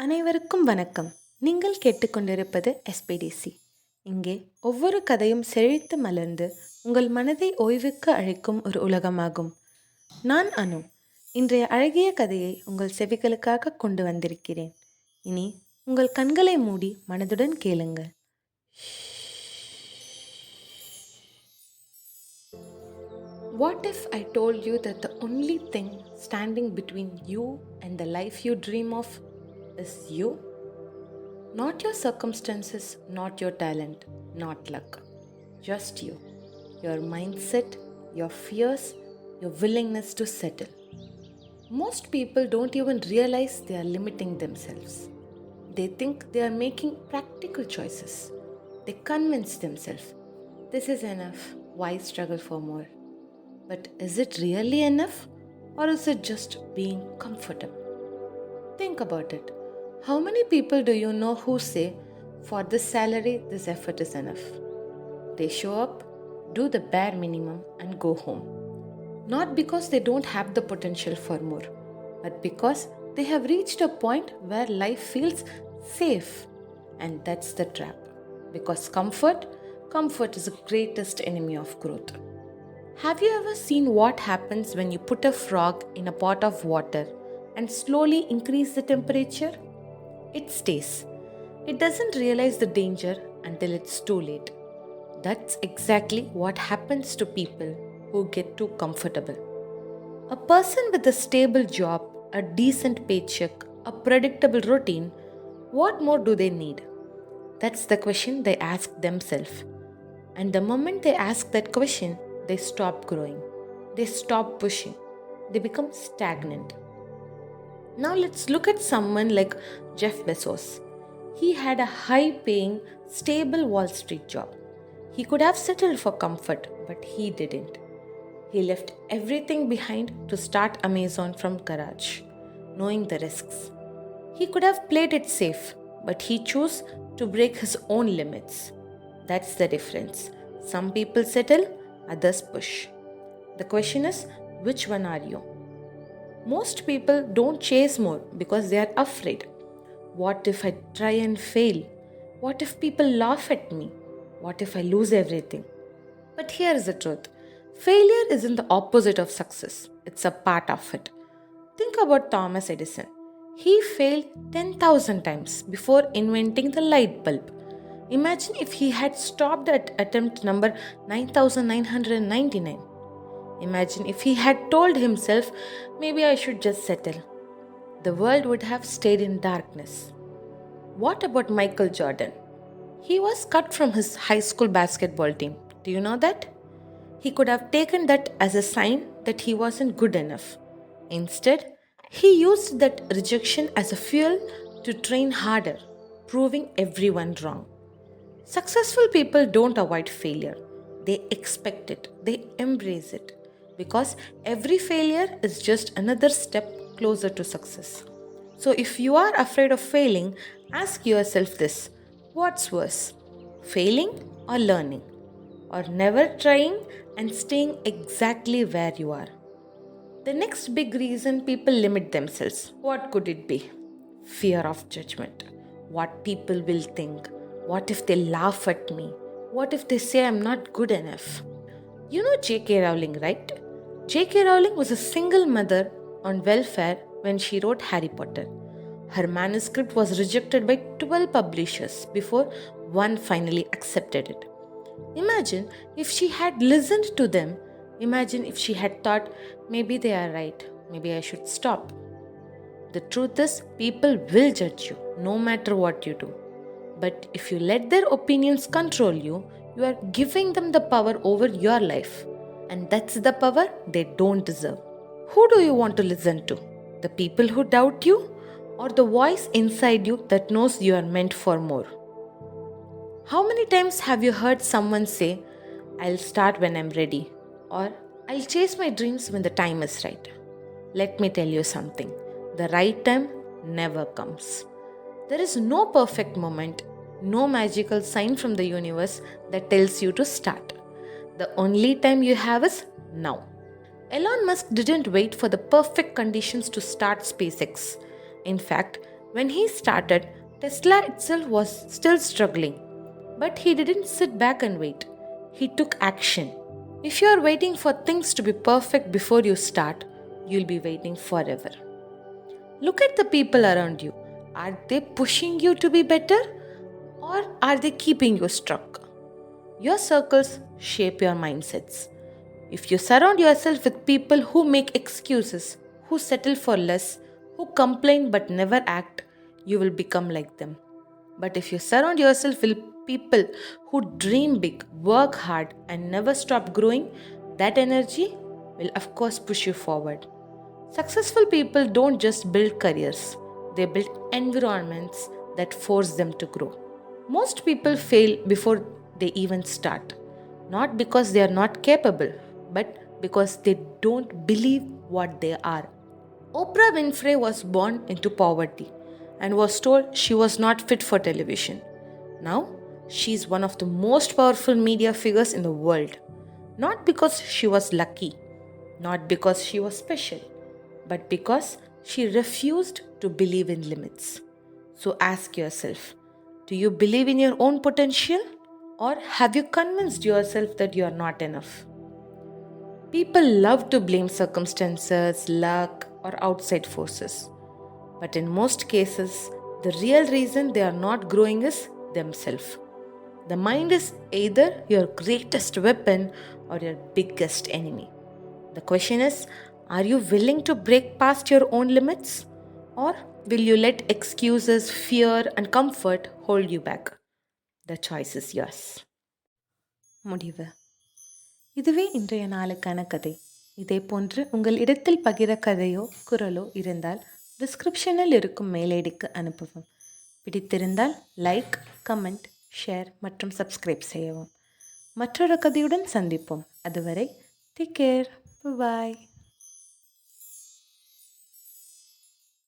அனைவருக்கும் வணக்கம். நீங்கள் கேட்டுக்கொண்டிருப்பது SPDC. இங்கே ஒவ்வொரு கதையும் செழித்து மலர்ந்து உங்கள் மனதை ஓய்வுக்கு அழைக்கும் ஒரு உலகமாகும். நான் அனு. இன்றைய அழகிய கதையை உங்கள் செவிகளுக்காக கொண்டு வந்திருக்கிறேன். இனி உங்கள் கண்களை மூடி மனதுடன் கேளுங்கள். What if I told you that the only thing standing between you and the life you dream of is you? Not your circumstances, not your talent, not luck. Just you. Your mindset, your fears, your willingness to settle. Most people don't even realize they are limiting themselves. They think they are making practical choices. They convince themselves, this is enough, why struggle for more? But is it really enough? Or is it just being comfortable? Think about it. How many people do you know who say, for this salary, this effort is enough? They show up, do the bare minimum, and go home. Not because they don't have the potential for more, but because they have reached a point where life feels safe. And that's the trap. Because comfort is the greatest enemy of growth. Have you ever seen what happens when you put a frog in a pot of water and slowly increase the temperature? It stays. It doesn't realize the danger until it's too late. That's exactly what happens to people who get too comfortable. A person with a stable job, a decent paycheck, a predictable routine, what more do they need? That's the question they ask themselves. And the moment they ask that question, they stop growing. They stop pushing. They become stagnant. Now let's look at someone like Jeff Bezos. He had a high-paying, stable Wall Street job. He could have settled for comfort, but he didn't. He left everything behind to start Amazon from garage, knowing the risks. He could have played it safe, but he chose to break his own limits. That's the difference. Some people settle, others push. The question is, which one are you? Most people don't chase more because they are afraid. What if I try and fail? What if people laugh at me? What if I lose everything? But here is the truth. Failure isn't the opposite of success. It's a part of it. Think about Thomas Edison. He failed 10,000 times before inventing the light bulb. Imagine if he had stopped at attempt number 9999. Imagine if he had told himself, maybe I should just settle. The world would have stayed in darkness. What about Michael Jordan? He was cut from his high school basketball team. Do you know that? He could have taken that as a sign that he wasn't good enough. Instead, he used that rejection as a fuel to train harder, proving everyone wrong. Successful people don't avoid failure. They expect it. They embrace it. Because every failure is just another step closer to success. So if you are afraid of failing, ask yourself this. What's worse? Failing or learning? Or never trying and staying exactly where you are? The next big reason people limit themselves, what could it be? Fear of judgment. What people will think. What if they laugh at me? What if they say I'm not good enough? You know J.K. Rowling, right? J.K. Rowling was a single mother on welfare when she wrote Harry Potter. Her manuscript was rejected by 12 publishers before one finally accepted it. Imagine if she had listened to them. Imagine if she had thought, maybe they are right, maybe I should stop. The truth is, people will judge you no matter what you do. But if you let their opinions control you, you are giving them the power over your life. And that's the power they don't deserve. Who do you want to listen to? The people who doubt you? Or the voice inside you that knows you are meant for more? How many times have you heard someone say, I'll start when I'm ready? Or I'll chase my dreams when the time is right? Let me tell you something. The right time never comes. There is no perfect moment, no magical sign from the universe that tells you to start. The only time you have is now. Elon Musk didn't wait for the perfect conditions to start SpaceX. In fact, When he started, Tesla itself was still struggling. But he didn't sit back and wait. He took action. If you are waiting for things to be perfect before you start, you'll be waiting forever. Look at the people around you. Are they pushing you to be better or are they keeping you stuck? Your circles shape your mindsets. If you surround yourself with people who make excuses, who settle for less, who complain but never act, you will become like them. But if you surround yourself with people who dream big, work hard, and never stop growing, that energy will, of course, push you forward. Successful people don't just build careers, they build environments that force them to grow. Most people fail before they even start, not because they are not capable, but because they don't believe what they are. Oprah Winfrey was born into poverty and was told she was not fit for television. Now, she is one of the most powerful media figures in the world. Not because she was lucky, not because she was special, but because she refused to believe in limits. So ask yourself, do you believe in your own potential? Or have you convinced yourself that you are not enough? People love to blame circumstances, luck, or outside forces. But in most cases, the real reason they are not growing is themselves. The mind is either your greatest weapon or your biggest enemy. The question is, are you willing to break past your own limits? Or will you let excuses, fear, and comfort hold you back? The choice is yours. முடிவு. இதுவே இன்றைய நாளுக்கான கதை. இதே போன்று உங்கள் இடத்தில் பகிர கதையோ குரலோ இருந்தால் டிஸ்கிரிப்ஷனில் இருக்கும் மெயில் ஐடிக்கு அனுப்பவும். பிடித்திருந்தால் லைக், கமெண்ட், ஷேர் மற்றும் சப்ஸ்கிரைப் செய்யவும். மற்றொரு கதையுடன் சந்திப்போம். அதுவரை டேக் கேர். பாய்.